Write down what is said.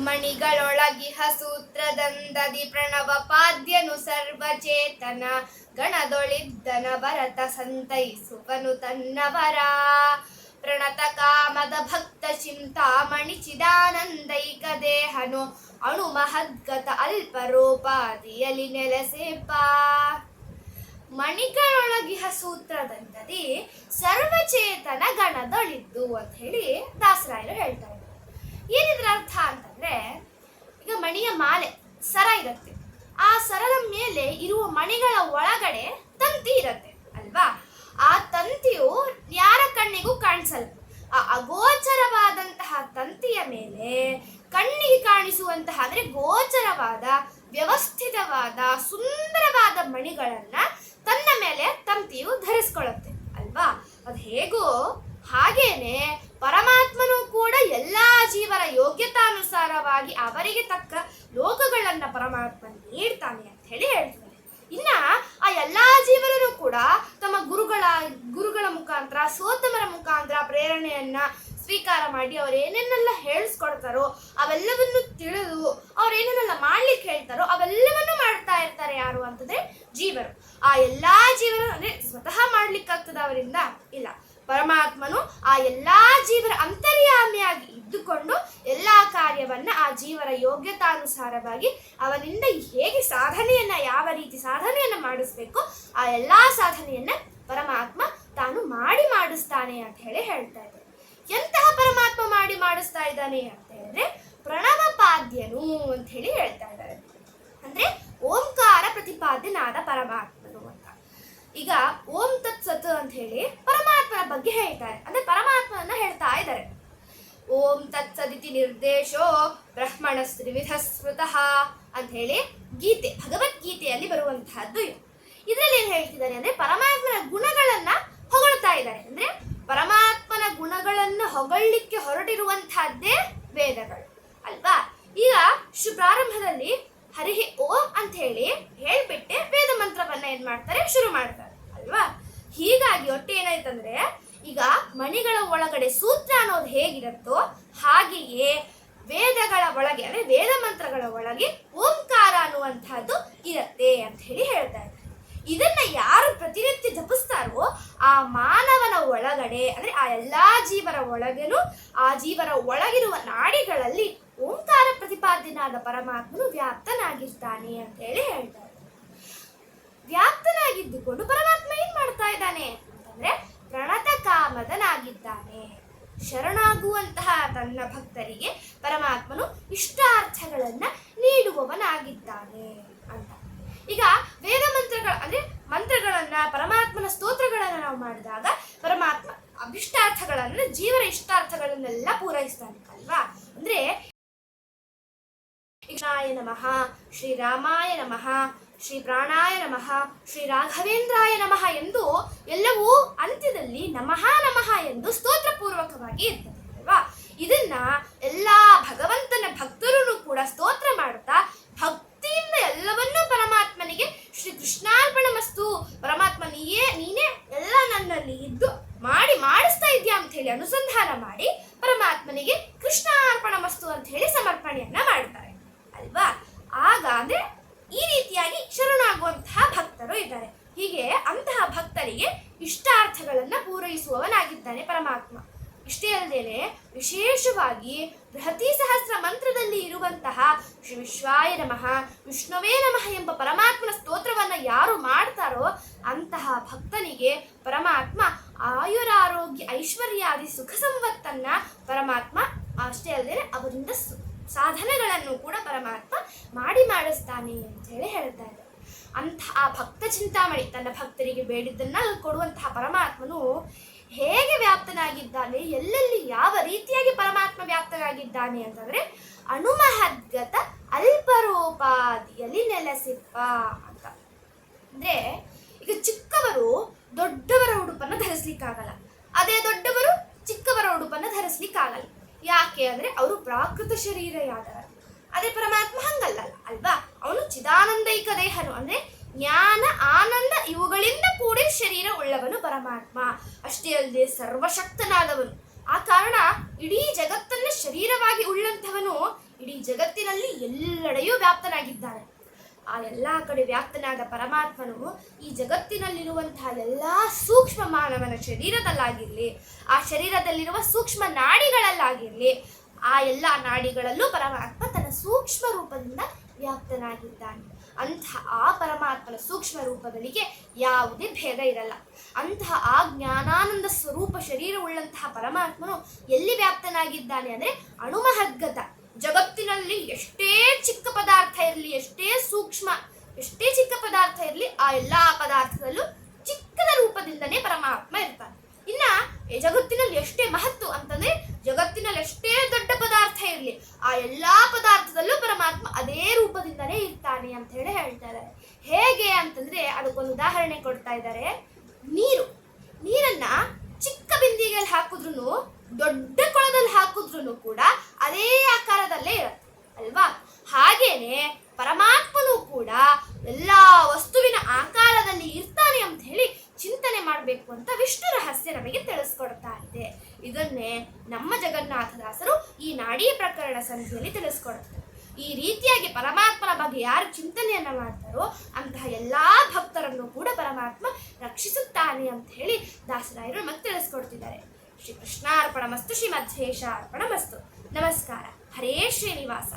ಮಣಿಗಳೊಳಗಿಹ ಸೂತ್ರದಂದದಿ ಪ್ರಣವ ಪಾದ್ಯನು ಸರ್ವಚೇತನ ಗಣದೊಳಿದ್ದನ ಭರತ ಸಂತೈಸುವನು ತನ್ನವರ ಪ್ರಣತ ಕಾಮದ ಭಕ್ತ ಚಿಂತಾಮಣಿ ಚಿದಾನಂದೈಕ ದೇಹನು ಅಣು ಮಹದ್ಗತ ಅಲ್ಪರೋಪಾದಿಯಲ್ಲಿ ನೆಲೆಸೇಪ. ಮಣಿಗಳೊಳಗಿಹ ಸೂತ್ರದಂದದಿ ಸರ್ವಚೇತನ ಗಣದೊಳಿದ್ದು ಅಂತ ಹೇಳಿ ದಾಸರಾಯರು ಹೇಳ್ತಾರೆ. ಏನಿದ್ರ ಅರ್ಥ ಅಂತಂದ್ರೆ, ಈಗ ಮಣಿಯ ಮಾಲೆ ಸರ ಇರುತ್ತೆ, ಆ ಸರದ ಮೇಲೆ ಇರುವ ಮಣಿಗಳ ಒಳಗಡೆ ತಂತಿ ಇರುತ್ತೆ ಅಲ್ವಾ. ಆ ತಂತಿಯು ಯಾರ ಕಣ್ಣಿಗೂ ಕಾಣಿಸಲ್ಲ. ಆ ಅಗೋಚರವಾದಂತಹ ತಂತಿಯ ಮೇಲೆ ಕಣ್ಣಿಗೆ ಕಾಣಿಸುವಂತಹ ಅಂದ್ರೆ ಗೋಚರವಾದ ವ್ಯವಸ್ಥಿತವಾದ ಸುಂದರವಾದ ಮಣಿಗಳನ್ನ ತನ್ನ ಮೇಲೆ ತಂತಿಯು ಧರಿಸ್ಕೊಳ್ಳುತ್ತೆ ಅಲ್ವಾ. ಅದು ಹೇಗೋ ಹಾಗೇನೆ ಪರಮಾತ್ಮನು ಕೂಡ ಎಲ್ಲಾ ಜೀವರ ಯೋಗ್ಯತಾನುಸಾರವಾಗಿ ಅವರಿಗೆ ತಕ್ಕ ಲೋಕಗಳನ್ನ ಪರಮಾತ್ಮ ನೀಡ್ತಾನೆ ಅಂತ ಹೇಳಿ ಹೇಳ್ತಾರೆ. ಇನ್ನ ಆ ಎಲ್ಲಾ ಜೀವರರು ಕೂಡ ತಮ್ಮ ಗುರುಗಳ ಮುಖಾಂತರ ಸೋತಮರ ಮುಖಾಂತರ ಪ್ರೇರಣೆಯನ್ನ ಸ್ವೀಕಾರ ಮಾಡಿ ಅವ್ರೇನೇನೆಲ್ಲ ಹೇಳಿಸ್ಕೊಡ್ತಾರೋ ಅವೆಲ್ಲವನ್ನು ತಿಳಿದು ಅವ್ರೇನೇನೆಲ್ಲ ಮಾಡ್ಲಿಕ್ಕೆ ಹೇಳ್ತಾರೋ ಅವೆಲ್ಲವನ್ನು ಮಾಡ್ತಾ ಇರ್ತಾರೆ. ಯಾರು ಅಂತಂದ್ರೆ ಜೀವರು. ಆ ಎಲ್ಲಾ ಜೀವರು ಅಂದ್ರೆ ಸ್ವತಃ ಮಾಡ್ಲಿಕ್ಕಾಗ್ತದ ಅವರಿಂದ? ಇಲ್ಲ. ಪರಮಾತ್ಮನು ಆ ಎಲ್ಲಾ ಜೀವರ ಅಂತರ್ಯಾಮಿಯಾಗಿ ಇದ್ದುಕೊಂಡು ಎಲ್ಲಾ ಕಾರ್ಯವನ್ನ ಆ ಜೀವರ ಯೋಗ್ಯತಾನುಸಾರವಾಗಿ ಅವನಿಂದ ಹೇಗೆ ಸಾಧನೆಯನ್ನ ಯಾವ ರೀತಿ ಸಾಧನೆಯನ್ನ ಮಾಡಿಸ್ಬೇಕು ಆ ಎಲ್ಲಾ ಸಾಧನೆಯನ್ನ ಪರಮಾತ್ಮ ತಾನು ಮಾಡಿಸ್ತಾನೆ ಅಂತ ಹೇಳಿ ಹೇಳ್ತಾ ಇದ್ದಾರೆ. ಎಂತಹ ಪರಮಾತ್ಮ ಮಾಡಿಸ್ತಾ ಇದ್ದಾನೆ ಅಂತ ಹೇಳಿದ್ರೆ ಪ್ರಣವಪಾದ್ಯನು ಅಂತ ಹೇಳಿ ಹೇಳ್ತಾ ಇದ್ದಾರೆ. ಅಂದ್ರೆ ಓಂಕಾರ ಪ್ರತಿಪಾದ್ಯನಾದ ಪರಮಾತ್ಮನು ಅಂತ. ಈಗ ಓಂ ತತ್ ಸತ್ ಅಂತ ಹೇಳಿ ಪರಮಾತ್ಮನ ಬಗ್ಗೆ ಹೇಳ್ತಾರೆ, ಅಂದ್ರೆ ಪರಮಾತ್ಮನನ್ನ ಹೇಳ್ತಾ ಇದ್ದಾರೆ. ಓಂ ತತ್ಸದಿತಿ ನಿರ್ದೇಶೋ ಬ್ರಹ್ಮಣ ತ್ರಿವಿಧ ಸ್ಮೃತಃ ಅಂತ ಹೇಳಿ ಗೀತೆ, ಭಗವದ್ಗೀತೆಯಲ್ಲಿ ಬರುವಂತಹದ್ದು ಇದು. ಇದರಲ್ಲಿ ಏನ್ ಹೇಳ್ತಿದ್ದಾರೆ ಅಂದ್ರೆ ಪರಮಾತ್ಮನ ಗುಣಗಳನ್ನ ಹೊಗಳ್ತಾ ಇದ್ದಾರೆ. ಅಂದ್ರೆ ಪರಮಾತ್ಮನ ಗುಣಗಳನ್ನ ಹೊಗಳಲಿಕ್ಕೆ ಹೊರಟಿರುವಂತಹದ್ದೇ ವೇದಗಳು ಅಲ್ವಾ. ಈಗ ಪ್ರಾರಂಭದಲ್ಲಿ ಹರಿಹಿ ಓಂ ಅಂತ ಹೇಳಿ ಹೇಳ್ಬಿಟ್ಟೆ ವೇದ ಮಂತ್ರವನ್ನ ಏನ್ ಮಾಡ್ತಾರೆ, ಶುರು ಮಾಡ್ತಾರೆ ಅಲ್ವಾ. ಹೀಗಾಗಿ ಒಟ್ಟು ಏನಾಯ್ತಂದ್ರೆ ಈಗ ಮಣಿಗಳ ಒಳಗಡೆ ಸೂತ್ರ ಅನ್ನೋದು ಹೇಗಿರುತ್ತೋ ಹಾಗೆಯೇ ವೇದಗಳ ಒಳಗೆ ಅಂದ್ರೆ ವೇದ ಮಂತ್ರಗಳ ಒಳಗೆ ಓಂಕಾರ ಅನ್ನುವಂತಹದ್ದು ಇರತ್ತೆ ಅಂತ ಹೇಳಿ ಹೇಳ್ತಾ ಇದ್ದಾರೆ. ಇದನ್ನ ಯಾರು ಪ್ರತಿನಿತ್ಯ ಜಪಿಸ್ತಾರೋ ಆ ಮಾನವನ ಒಳಗಡೆ ಅಂದ್ರೆ ಆ ಎಲ್ಲಾ ಜೀವರ ಒಳಗೇನು ಆ ಜೀವರ ಒಳಗಿರುವ ನಾಡಿಗಳಲ್ಲಿ ಓಂಕಾರ ಪ್ರತಿಪಾದ್ಯನಾದ ಪರಮಾತ್ಮನು ವ್ಯಾಪ್ತನಾಗಿರ್ತಾನೆ ಅಂತ ಹೇಳಿ ಹೇಳ್ತಾರೆ. ವ್ಯಾಪ್ತನಾಗಿದ್ದುಕೊಂಡು ಪರಮಾತ್ಮ ಏನ್ ಮಾಡ್ತಾ ಇದ್ದಾನೆ ಅಂತಂದ್ರೆ ಪ್ರಣತ ಕಾಮದನಾಗಿದ್ದಾನೆ. ಶರಣಾಗುವಂತಹ ತನ್ನ ಭಕ್ತರಿಗೆ ಪರಮಾತ್ಮನು ಇಷ್ಟಾರ್ಥಗಳನ್ನ ನೀಡುವವನಾಗಿದ್ದಾನೆ ಅಂತ. ಈಗ ವೇದ ಅಂದ್ರೆ ಮಂತ್ರಗಳನ್ನ ಪರಮಾತ್ಮನ ಸ್ತೋತ್ರಗಳನ್ನ ನಾವು ಮಾಡಿದಾಗ ಪರಮಾತ್ಮ ಅಭಿಷ್ಟಾರ್ಥಗಳನ್ನ ಜೀವರ ಇಷ್ಟಾರ್ಥಗಳನ್ನೆಲ್ಲ ಪೂರೈಸ್ತಾನೆ ಅಲ್ವಾ. ಅಂದ್ರೆ ಕೃಷ್ಣಾಯ ನಮಃ, ಶ್ರೀರಾಮಾಯ ನಮಃ, ಶ್ರೀ ಪ್ರಾಣಾಯ ನಮಃ, ಶ್ರೀ ರಾಘವೇಂದ್ರಾಯ ನಮಃ ಎಂದು ಎಲ್ಲವೂ ಅಂತ್ಯದಲ್ಲಿ ನಮಃ ನಮಃ ಎಂದು ಸ್ತೋತ್ರ ಪೂರ್ವಕವಾಗಿ ಇರ್ತದೆ ಅಲ್ವಾ. ಇದನ್ನ ಎಲ್ಲಾ ಭಗವಂತನ ಭಕ್ತರು ಕೂಡ ಸ್ತೋತ್ರ ಮಾಡುತ್ತಾ ಭಕ್ತಿಯಿಂದ ಎಲ್ಲವನ್ನೂ ಪರಮಾತ್ಮನಿಗೆ ಶ್ರೀ ಕೃಷ್ಣಾರ್ಪಣಮಸ್ತು, ಪರಮಾತ್ಮ ನೀನೇ ಎಲ್ಲ ನನ್ನಲ್ಲಿ ಇದ್ದು ಮಾಡಿಸ್ತಾ ಇದ್ಯಾ ಅಂತ ಹೇಳಿ ಅನುಸಂಧಾನ ಮಾಡಿ ಪರಮಾತ್ಮನಿಗೆ ಕೃಷ್ಣಾರ್ಪಣಮಸ್ತು ಅಂತ ಹೇಳಿ ಸಮರ್ಪಣೆಯನ್ನ ಮಾಡ್ತಾರೆ ಅಲ್ವಾ. ಆಗ ಅಂದ್ರೆ ಈ ರೀತಿಯಾಗಿ ಶರಣಾಗುವಂತಹ ಭಕ್ತರು ಇದ್ದಾರೆ. ಹೀಗೆ ಅಂತಹ ಭಕ್ತರಿಗೆ ಇಷ್ಟಾರ್ಥಗಳನ್ನ ಪೂರೈಸುವವನಾಗಿದ್ದಾನೆ ಪರಮಾತ್ಮ. ಇಷ್ಟೇ ಅಲ್ಲದೇನೆ ವಿಶೇಷವಾಗಿ ಬೃಹತಿ ಸಹಸ್ರ ಮಂತ್ರದಲ್ಲಿ ಇರುವಂತಹ ಶ್ರೀ ವಿಶ್ವಾಯ ನಮಃ, ವಿಷ್ಣುವೇ ನಮಃ ಎಂಬ ಪರಮಾತ್ಮನ ಸ್ತೋತ್ರವನ್ನ ಯಾರು ಮಾಡ್ತಾರೋ ಅಂತಹ ಭಕ್ತನಿಗೆ ಪರಮಾತ್ಮ ಆಯುರಾರೋಗ್ಯ ಐಶ್ವರ್ಯಾದಿ ಸುಖ ಸಂಪತ್ತನ್ನ ಪರಮಾತ್ಮ ಅಷ್ಟೇ ಅಲ್ಲದೆ ಅವರಿಂದ ಸಾಧನೆಗಳನ್ನು ಕೂಡ ಪರಮಾತ್ಮ ಮಾಡಿಸ್ತಾನೆ ಅಂತ ಹೇಳಿ ಹೇಳ್ತಾ ಇದ್ದಾರೆ. ಅಂತಹ ಭಕ್ತ ಚಿಂತಾಮಣಿ ತನ್ನ ಭಕ್ತರಿಗೆ ಬೇಡಿದ್ದನ್ನ ಕೊಡುವಂತಹ ಪರಮಾತ್ಮನು ಹೇಗೆ ವ್ಯಾಪ್ತನಾಗಿದ್ದಾನೆ, ಎಲ್ಲೆಲ್ಲಿ ಯಾವ ರೀತಿಯಾಗಿ ಪರಮಾತ್ಮ ವ್ಯಾಪ್ತನಾಗಿದ್ದಾನೆ ಅಂತಂದ್ರೆ ಅಣುಮಹದ್ಗತ ಅಲ್ಪರೋಪಾದಿಯಲ್ಲಿ ನೆಲೆಸಿಪ್ಪ ಅಂತ. ಅಂದ್ರೆ ಈಗ ಚಿಕ್ಕವರು ದೊಡ್ಡವರ ಉಡುಪನ್ನು ಧರಿಸ್ಲಿಕ್ಕಾಗಲ್ಲ, ಅದೇ ದೊಡ್ಡವರು ಚಿಕ್ಕವರ ಉಡುಪನ್ನು ಧರಿಸ್ಲಿಕ್ಕಾಗಲ್ಲ. ಯಾಕೆ ಅಂದ್ರೆ ಅವರು ಪ್ರಾಕೃತ ಶರೀರಯಾದವರು. ಅದೇ ಪರಮಾತ್ಮ ಹಂಗಲ್ಲ ಅಲ್ವಾ. ಅವನು ಚಿದಾನಂದೈಕ ದೇಹನು ಅಂದ್ರೆ ಜ್ಞಾನ ಆನಂದ ಇವುಗಳಿಂದ ಕೂಡಿದ ಶರೀರ ಉಳ್ಳವನು ಪರಮಾತ್ಮ. ಅಷ್ಟೇ ಅಲ್ಲದೆ ಸರ್ವಶಕ್ತನಾದವನು. ಆ ಕಾರಣ ಇಡೀ ಜಗತ್ತನ್ನ ಶರೀರವಾಗಿ ಉಳ್ಳಂತವನು ಇಡೀ ಜಗತ್ತಿನಲ್ಲಿ ಎಲ್ಲೆಡೆಯೂ ವ್ಯಾಪ್ತನಾಗಿದ್ದಾನೆ. ಆ ಎಲ್ಲ ಕಡೆ ವ್ಯಾಪ್ತನಾದ ಪರಮಾತ್ಮನು ಈ ಜಗತ್ತಿನಲ್ಲಿರುವಂತಹ ಎಲ್ಲ ಸೂಕ್ಷ್ಮ ಮಾನವನ ಶರೀರದಲ್ಲಾಗಿರಲಿ, ಆ ಶರೀರದಲ್ಲಿರುವ ಸೂಕ್ಷ್ಮ ನಾಡಿಗಳಲ್ಲಾಗಿರಲಿ, ಆ ಎಲ್ಲ ನಾಡಿಗಳಲ್ಲೂ ಪರಮಾತ್ಮ ತನ್ನ ಸೂಕ್ಷ್ಮ ರೂಪದಿಂದ ವ್ಯಾಪ್ತನಾಗಿದ್ದಾನೆ. ಅಂತಹ ಆ ಪರಮಾತ್ಮನ ಸೂಕ್ಷ್ಮ ರೂಪಗಳಿಗೆ ಯಾವುದೇ ಭೇದ ಇರಲ್ಲ. ಅಂತಹ ಆ ಜ್ಞಾನಾನಂದ ಸ್ವರೂಪ ಶರೀರವುಳ್ಳಂತಹ ಪರಮಾತ್ಮನು ಎಲ್ಲಿ ವ್ಯಾಪ್ತನಾಗಿದ್ದಾನೆ ಅಂದರೆ ಅಣುಮಹದ್ಗತ. ಜಗತ್ತಿನಲ್ಲಿ ಎಷ್ಟೇ ಚಿಕ್ಕ ಪದಾರ್ಥ ಇರಲಿ, ಎಷ್ಟೇ ಚಿಕ್ಕ ಪದಾರ್ಥ ಇರಲಿ, ಆ ಎಲ್ಲ ಪದಾರ್ಥದಲ್ಲೂ ಚಿಕ್ಕದ ರೂಪದಿಂದನೇ ಪರಮಾತ್ಮ ಇರ್ತಾನೆ. ಇನ್ನ ಜಗತ್ತಿನಲ್ಲಿ ಎಷ್ಟೇ ಮಹತ್ವ ಅಂತಂದ್ರೆ ಜಗತ್ತಿನಲ್ಲಿ ಎಷ್ಟೇ ದೊಡ್ಡ ಪದಾರ್ಥ ಇರಲಿ, ಆ ಎಲ್ಲಾ ಪದಾರ್ಥದಲ್ಲೂ ಪರಮಾತ್ಮ ಅದೇ ರೂಪದಿಂದನೇ ಇರ್ತಾನೆ ಅಂತ ಹೇಳ್ತಾರೆ. ಹೇಗೆ ಅಂತಂದ್ರೆ ಅದಕ್ಕೊಂದು ಉದಾಹರಣೆ ಕೊಡ್ತಾ ಇದ್ದಾರೆ. ನೀರನ್ನ ಚಿಕ್ಕ ಬಿಂದಿಗೆಯಲ್ಲಿ ಹಾಕಿದ್ರು, ದೊಡ್ಡ ಕೊಳದಲ್ಲಿ ಹಾಕಿದ್ರು ಕೂಡ ಅದೇ ಆಕಾರದಲ್ಲೇ ಇರುತ್ತೆ ಅಲ್ವಾ? ಹಾಗೇನೆ ಪರಮಾತ್ಮನು ಕೂಡ ಎಲ್ಲ ವಸ್ತುವಿನ ಆಕಾರದಲ್ಲಿ ಇರ್ತಾನೆ ಅಂತ ಹೇಳಿ ಚಿಂತನೆ ಮಾಡಬೇಕು ಅಂತ ವಿಷ್ಣು ರಹಸ್ಯ ನಮಗೆ ತಿಳಿಸ್ಕೊಡ್ತಾ ಇದೆ. ಇದನ್ನೇ ನಮ್ಮ ಜಗನ್ನಾಥದಾಸರು ಈ ನಾಡಿ ಪ್ರಕರಣ ಸಂಧಿಯಲ್ಲಿ ತಿಳಿಸ್ಕೊಡ್ತಾರೆ. ಈ ರೀತಿಯಾಗಿ ಪರಮಾತ್ಮನ ಬಗ್ಗೆ ಯಾರು ಚಿಂತನೆಯನ್ನ ಮಾಡ್ತಾರೋ ಅಂತಹ ಎಲ್ಲಾ ಭಕ್ತರನ್ನು ಕೂಡ ಪರಮಾತ್ಮ ರಕ್ಷಿಸುತ್ತಾನೆ ಅಂತ ಹೇಳಿ ದಾಸರಾಯರು ನಮಗೆ ತಿಳಿಸ್ಕೊಡ್ತಿದ್ದಾರೆ. ಶ್ರೀ ಕೃಷ್ಣಾರ್ಪಣಮಸ್ತು, ಶ್ರೀ ಮಧ್ವೇಶ ಅರ್ಪಣಮಸ್ತು. ನಮಸ್ಕಾರ. ಹರೇ ಶ್ರೀನಿವಾಸ.